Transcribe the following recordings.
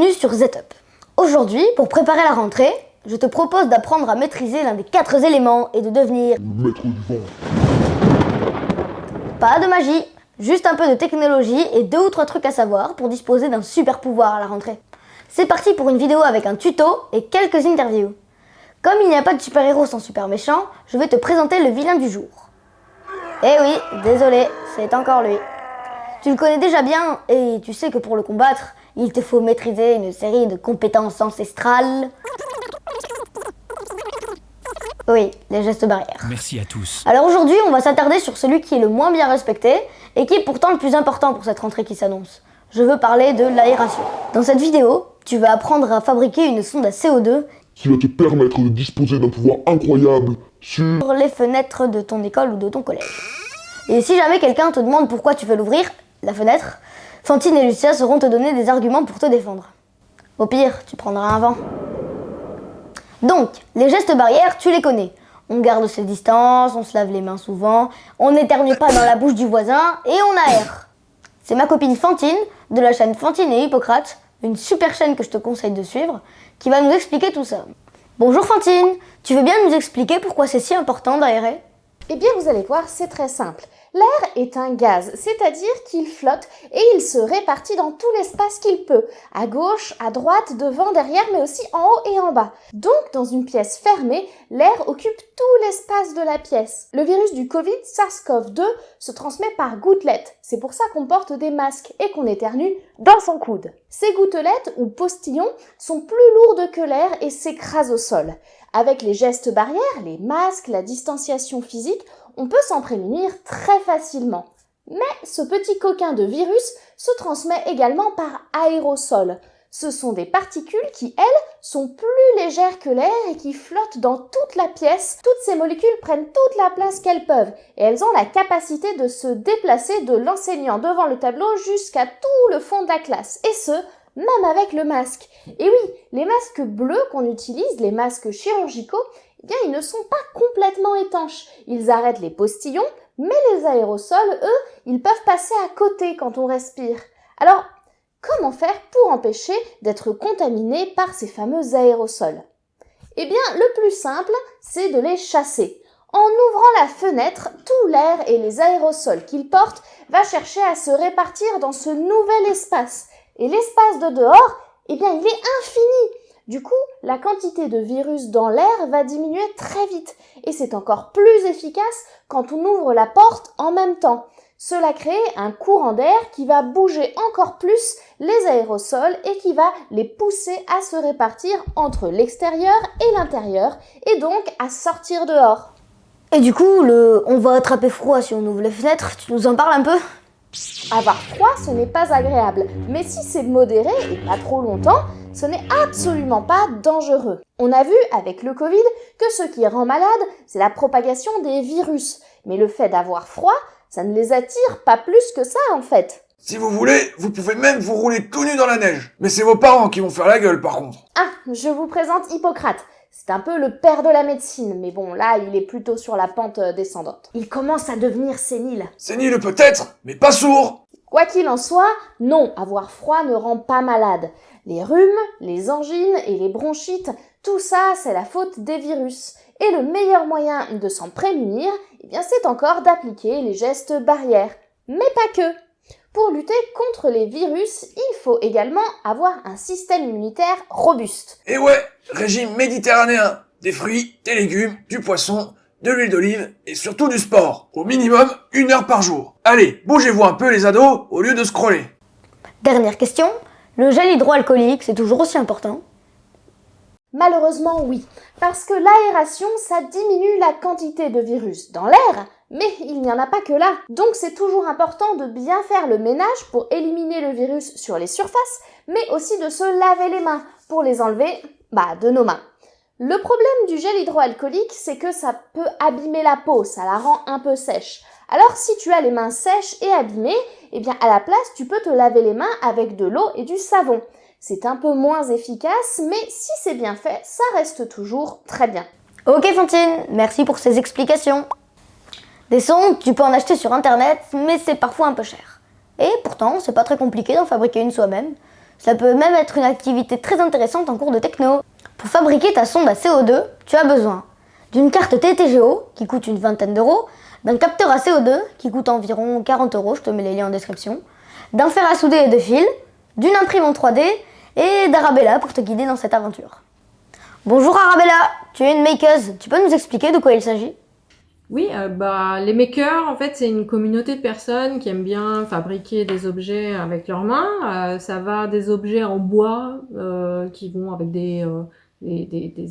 Bienvenue sur ZUp. Aujourd'hui, pour préparer la rentrée, je te propose d'apprendre à maîtriser l'un des 4 éléments et de devenir le maître du vent. Pas de magie, juste un peu de technologie et 2 ou 3 trucs à savoir pour disposer d'un super pouvoir à la rentrée. C'est parti pour une vidéo avec un tuto et quelques interviews. Comme il n'y a pas de super-héros sans super méchant, je vais te présenter le vilain du jour. Eh oui, désolé, c'est encore lui. Tu le connais déjà bien et tu sais que pour le combattre, il te faut maîtriser une série de compétences ancestrales. Oui, les gestes barrières. Merci à tous. Alors aujourd'hui, on va s'attarder sur celui qui est le moins bien respecté et qui est pourtant le plus important pour cette rentrée qui s'annonce. Je veux parler de l'aération. Dans cette vidéo, tu vas apprendre à fabriquer une sonde à CO2 qui va te permettre de disposer d'un pouvoir incroyable sur les fenêtres de ton école ou de ton collège. Et si jamais quelqu'un te demande pourquoi tu veux l'ouvrir, la fenêtre, Fantine et Lucia sauront te donner des arguments pour te défendre. Au pire, tu prendras un vent. Donc, les gestes barrières, tu les connais. On garde ses distances, on se lave les mains souvent, on n'éternue pas dans la bouche du voisin et on aère. C'est ma copine Fantine, de la chaîne Fantine et Hippocrate, une super chaîne que je te conseille de suivre, qui va nous expliquer tout ça. Bonjour Fantine, tu veux bien nous expliquer pourquoi c'est si important d'aérer ? Eh bien, vous allez voir, c'est très simple. L'air est un gaz, c'est-à-dire qu'il flotte et il se répartit dans tout l'espace qu'il peut, à gauche, à droite, devant, derrière, mais aussi en haut et en bas. Donc, dans une pièce fermée, l'air occupe tout l'espace de la pièce. Le virus du Covid, SARS-CoV-2, se transmet par gouttelettes. C'est pour ça qu'on porte des masques et qu'on éternue dans son coude. Ces gouttelettes, ou postillons, sont plus lourdes que l'air et s'écrasent au sol. Avec les gestes barrières, les masques, la distanciation physique, on peut s'en prémunir très facilement. Mais ce petit coquin de virus se transmet également par aérosol. Ce sont des particules qui, elles, sont plus légères que l'air et qui flottent dans toute la pièce. Toutes ces molécules prennent toute la place qu'elles peuvent et elles ont la capacité de se déplacer de l'enseignant devant le tableau jusqu'à tout le fond de la classe. Et ce, même avec le masque. Et oui, les masques bleus qu'on utilise, les masques chirurgicaux, eh bien, ils ne sont pas complètement étanches. Ils arrêtent les postillons, mais les aérosols, eux, ils peuvent passer à côté quand on respire. Alors, comment faire pour empêcher d'être contaminé par ces fameux aérosols ? Eh bien, le plus simple, c'est de les chasser. En ouvrant la fenêtre, tout l'air et les aérosols qu'ils portent va chercher à se répartir dans ce nouvel espace. Et l'espace de dehors, eh bien, il est infini. Du coup, la quantité de virus dans l'air va diminuer très vite. Et c'est encore plus efficace quand on ouvre la porte en même temps. Cela crée un courant d'air qui va bouger encore plus les aérosols et qui va les pousser à se répartir entre l'extérieur et l'intérieur et donc à sortir dehors. Et du coup, on va attraper froid si on ouvre les fenêtres, tu nous en parles un peu ? Avoir froid, ce n'est pas agréable, mais si c'est modéré et pas trop longtemps, ce n'est absolument pas dangereux. On a vu avec le Covid que ce qui rend malade, c'est la propagation des virus. Mais le fait d'avoir froid, ça ne les attire pas plus que ça en fait. Si vous voulez, vous pouvez même vous rouler tout nu dans la neige. Mais c'est vos parents qui vont faire la gueule par contre. Ah, je vous présente Hippocrate. C'est un peu le père de la médecine, mais bon, là, il est plutôt sur la pente descendante. Il commence à devenir sénile. Sénile peut-être, mais pas sourd. Quoi qu'il en soit, non, avoir froid ne rend pas malade. Les rhumes, les angines et les bronchites, tout ça, c'est la faute des virus. Et le meilleur moyen de s'en prémunir, eh bien, c'est encore d'appliquer les gestes barrières. Mais pas que. Pour lutter contre les virus, il faut également avoir un système immunitaire robuste. Et ouais, régime méditerranéen. Des fruits, des légumes, du poisson, de l'huile d'olive et surtout du sport. Au minimum 1 heure par jour. Allez, bougez-vous un peu les ados au lieu de scroller. Dernière question, le gel hydroalcoolique, c'est toujours aussi important ? Malheureusement, oui, parce que l'aération, ça diminue la quantité de virus dans l'air, mais il n'y en a pas que là. Donc c'est toujours important de bien faire le ménage pour éliminer le virus sur les surfaces, mais aussi de se laver les mains pour les enlever, de nos mains. Le problème du gel hydroalcoolique, c'est que ça peut abîmer la peau, ça la rend un peu sèche. Alors si tu as les mains sèches et abîmées, eh bien à la place, tu peux te laver les mains avec de l'eau et du savon. C'est un peu moins efficace, mais si c'est bien fait, ça reste toujours très bien. Ok Fantine, merci pour ces explications. Des sondes, tu peux en acheter sur internet, mais c'est parfois un peu cher. Et pourtant, c'est pas très compliqué d'en fabriquer une soi-même. Ça peut même être une activité très intéressante en cours de techno. Pour fabriquer ta sonde à CO2, tu as besoin d'une carte TTGO qui coûte une vingtaine d'euros, d'un capteur à CO2 qui coûte environ 40 euros, je te mets les liens en description, d'un fer à souder et de fils, d'une imprimante 3D et d'Arabella pour te guider dans cette aventure. Bonjour Arabella, tu es une makeuse, tu peux nous expliquer de quoi il s'agit ? Oui, les makers, en fait, c'est une communauté de personnes qui aiment bien fabriquer des objets avec leurs mains. Ça va des objets en bois qui vont avec des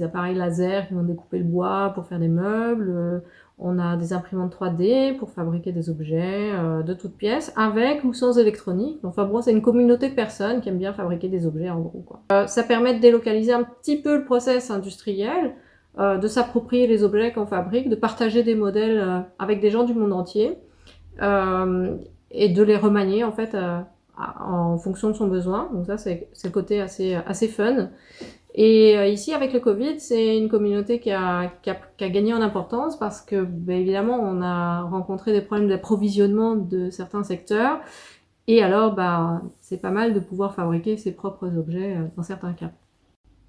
appareils laser qui vont découper le bois pour faire des meubles. On a des imprimantes 3D pour fabriquer des objets de toutes pièces, avec ou sans électronique. Enfin bon, c'est une communauté de personnes qui aiment bien fabriquer des objets en gros, quoi. Ça permet de délocaliser un petit peu le process industriel, de s'approprier les objets qu'on fabrique, de partager des modèles avec des gens du monde entier, et de les remanier en fait en fonction de son besoin. Donc ça, c'est le côté assez fun. Et ici, avec le Covid, c'est une communauté qui a gagné en importance parce que, évidemment, on a rencontré des problèmes d'approvisionnement de certains secteurs. Et alors, c'est pas mal de pouvoir fabriquer ses propres objets dans certains cas.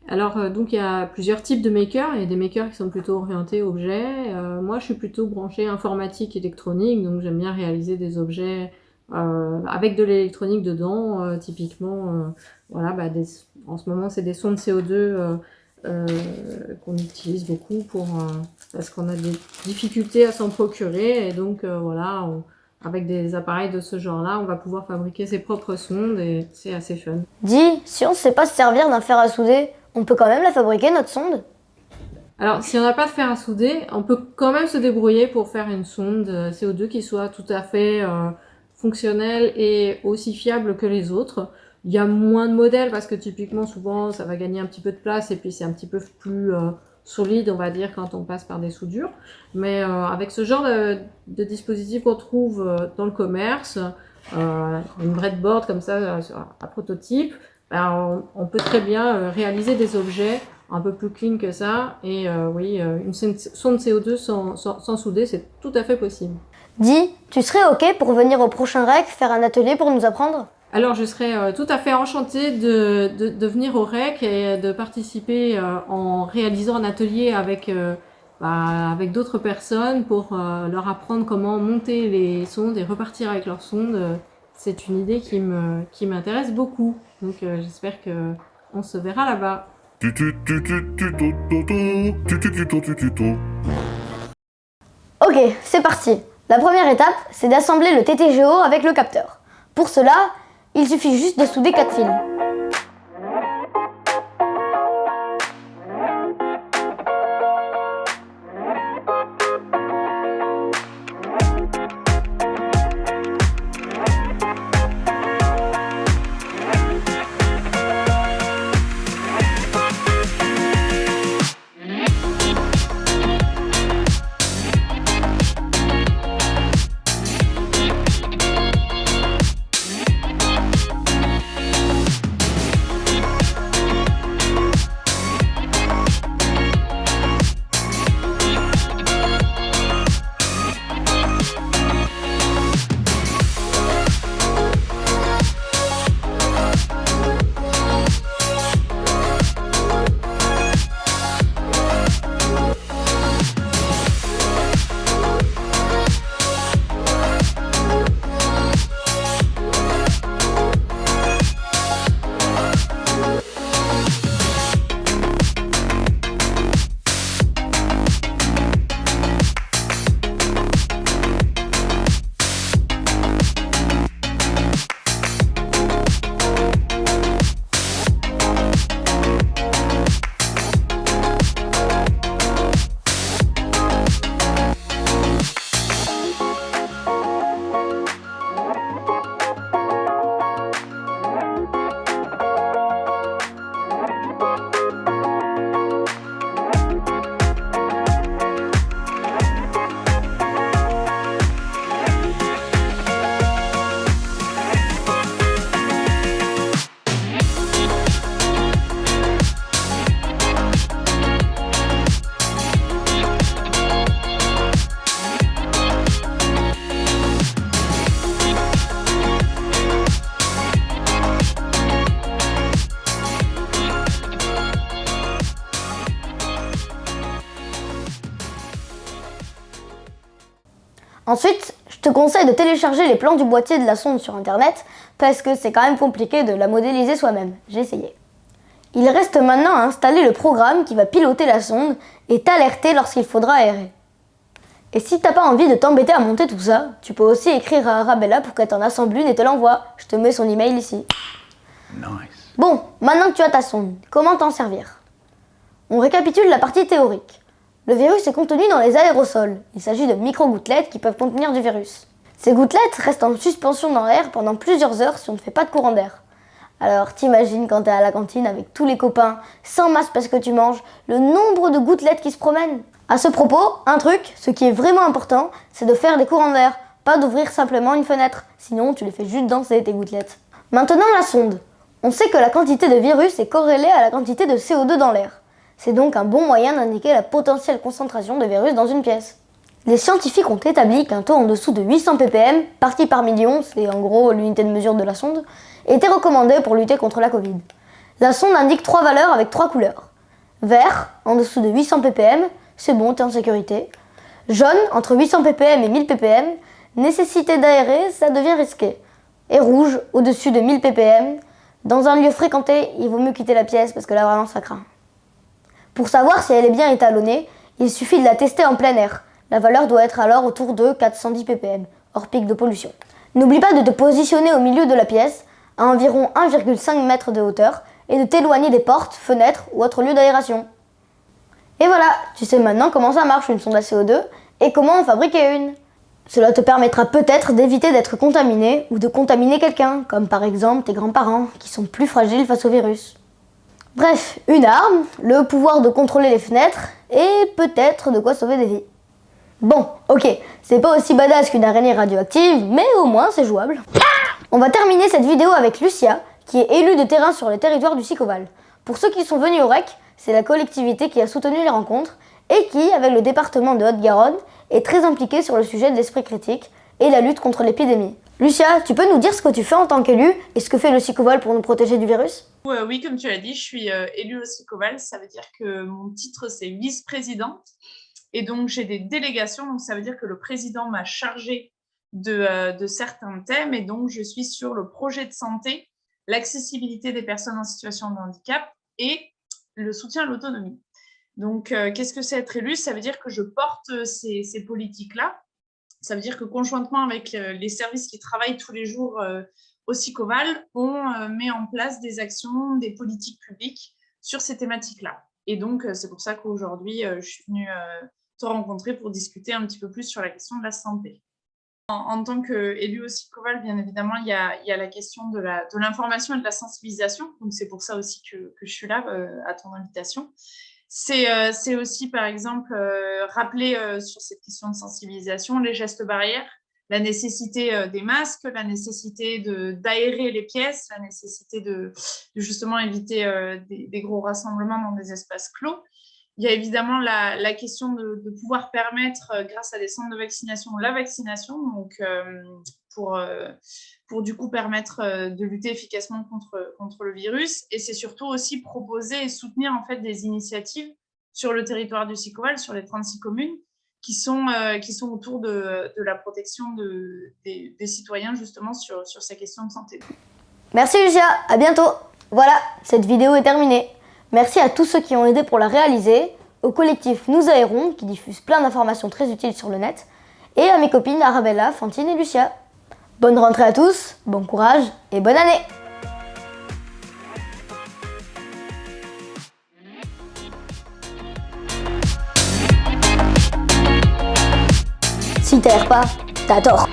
Alors, donc, il y a plusieurs types de makers. Il y a des makers qui sont plutôt orientés objets. Moi, je suis plutôt branchée informatique, électronique, donc j'aime bien réaliser des objets avec de l'électronique dedans, typiquement, en ce moment c'est des sondes CO2 qu'on utilise beaucoup parce qu'on a des difficultés à s'en procurer, et donc avec des appareils de ce genre-là, on va pouvoir fabriquer ses propres sondes et c'est assez fun. Dis, si on ne sait pas se servir d'un fer à souder, on peut quand même la fabriquer notre sonde ? Alors, si on n'a pas de fer à souder, on peut quand même se débrouiller pour faire une sonde CO2 qui soit tout à fait fonctionnelle et aussi fiable que les autres. Il y a moins de modèles parce que typiquement, souvent, ça va gagner un petit peu de place et puis c'est un petit peu plus solide, on va dire, quand on passe par des soudures. Mais avec ce genre de dispositif qu'on trouve dans le commerce, une breadboard comme ça, un prototype, on peut très bien réaliser des objets un peu plus clean que ça. Et une sonde CO2 sans souder, c'est tout à fait possible. Dis, tu serais OK pour venir au prochain REC faire un atelier pour nous apprendre ? Alors, je serais tout à fait enchantée de venir au REC et de participer en réalisant un atelier avec d'autres personnes pour leur apprendre comment monter les sondes et repartir avec leurs sondes. C'est une idée qui m'intéresse beaucoup. Donc, j'espère qu'on se verra là-bas. Ok, c'est parti. La première étape, c'est d'assembler le TTGO avec le capteur. Pour cela, il suffit juste de souder 4 fils. Ensuite, je te conseille de télécharger les plans du boîtier de la sonde sur internet parce que c'est quand même compliqué de la modéliser soi-même. J'ai essayé. Il reste maintenant à installer le programme qui va piloter la sonde et t'alerter lorsqu'il faudra aérer. Et si t'as pas envie de t'embêter à monter tout ça, tu peux aussi écrire à Arabella pour qu'elle t'en assemble une et te l'envoie. Je te mets son email ici. Nice. Bon, maintenant que tu as ta sonde, comment t'en servir? On récapitule la partie théorique. Le virus est contenu dans les aérosols. Il s'agit de micro-gouttelettes qui peuvent contenir du virus. Ces gouttelettes restent en suspension dans l'air pendant plusieurs heures si on ne fait pas de courant d'air. Alors t'imagines quand t'es à la cantine avec tous les copains, sans masque parce que tu manges, le nombre de gouttelettes qui se promènent. À ce propos, un truc, ce qui est vraiment important, c'est de faire des courants d'air, pas d'ouvrir simplement une fenêtre, sinon tu les fais juste danser tes gouttelettes. Maintenant la sonde. On sait que la quantité de virus est corrélée à la quantité de CO2 dans l'air. C'est donc un bon moyen d'indiquer la potentielle concentration de virus dans une pièce. Les scientifiques ont établi qu'un taux en dessous de 800 ppm, parties par million, c'est en gros l'unité de mesure de la sonde, était recommandé pour lutter contre la Covid. La sonde indique 3 valeurs avec 3 couleurs. Vert, en dessous de 800 ppm, c'est bon, t'es en sécurité. Jaune, entre 800 ppm et 1000 ppm, nécessité d'aérer, ça devient risqué. Et rouge, au-dessus de 1000 ppm, dans un lieu fréquenté, il vaut mieux quitter la pièce parce que là vraiment ça craint. Pour savoir si elle est bien étalonnée, il suffit de la tester en plein air. La valeur doit être alors autour de 410 ppm, hors pic de pollution. N'oublie pas de te positionner au milieu de la pièce, à environ 1,5 m de hauteur, et de t'éloigner des portes, fenêtres ou autres lieux d'aération. Et voilà, tu sais maintenant comment ça marche une sonde à CO2 et comment en fabriquer une. Cela te permettra peut-être d'éviter d'être contaminé ou de contaminer quelqu'un, comme par exemple tes grands-parents, qui sont plus fragiles face au virus. Bref, une arme, le pouvoir de contrôler les fenêtres et peut-être de quoi sauver des vies. Bon, ok, c'est pas aussi badass qu'une araignée radioactive, mais au moins c'est jouable. On va terminer cette vidéo avec Lucia, qui est élue de terrain sur le territoire du Sicoval. Pour ceux qui sont venus au REC, c'est la collectivité qui a soutenu les rencontres et qui, avec le département de Haute-Garonne, est très impliquée sur le sujet de l'esprit critique et la lutte contre l'épidémie. Lucia, tu peux nous dire ce que tu fais en tant qu'élue et ce que fait le Sicoval pour nous protéger du virus? Oui, comme tu l'as dit, je suis élue au Sicoval. Ça veut dire que mon titre, c'est vice-présidente. Et donc, j'ai des délégations. Donc, ça veut dire que le président m'a chargée de certains thèmes. Et donc, je suis sur le projet de santé, l'accessibilité des personnes en situation de handicap et le soutien à l'autonomie. Donc, qu'est-ce que c'est être élu? Ça veut dire que je porte ces politiques-là. Ça veut dire que conjointement avec les services qui travaillent tous les jours au Sicoval, on met en place des actions, des politiques publiques sur ces thématiques-là. Et donc, c'est pour ça qu'aujourd'hui, je suis venue te rencontrer pour discuter un petit peu plus sur la question de la santé. En tant qu'élue au Sicoval, bien évidemment, il y a la question de l'information et de la sensibilisation. Donc, c'est pour ça aussi que je suis là, à ton invitation. C'est aussi, par exemple, rappeler sur cette question de sensibilisation les gestes barrières, la nécessité des masques, la nécessité d'aérer les pièces, la nécessité de justement éviter des gros rassemblements dans des espaces clos. Il y a évidemment la question de pouvoir permettre, grâce à des centres de vaccination, la vaccination, donc pour du coup permettre de lutter efficacement contre le virus. Et c'est surtout aussi proposer et soutenir en fait des initiatives sur le territoire du Sicoval, sur les 36 communes, qui sont autour de la protection des citoyens justement sur ces questions de santé. Merci Lucia, à bientôt. Voilà, cette vidéo est terminée. Merci à tous ceux qui ont aidé pour la réaliser, au collectif Nous Aérons qui diffuse plein d'informations très utiles sur le net, et à mes copines Arabella, Fantine et Lucia. Bonne rentrée à tous, bon courage et bonne année! Si t'erres pas, t'as tort.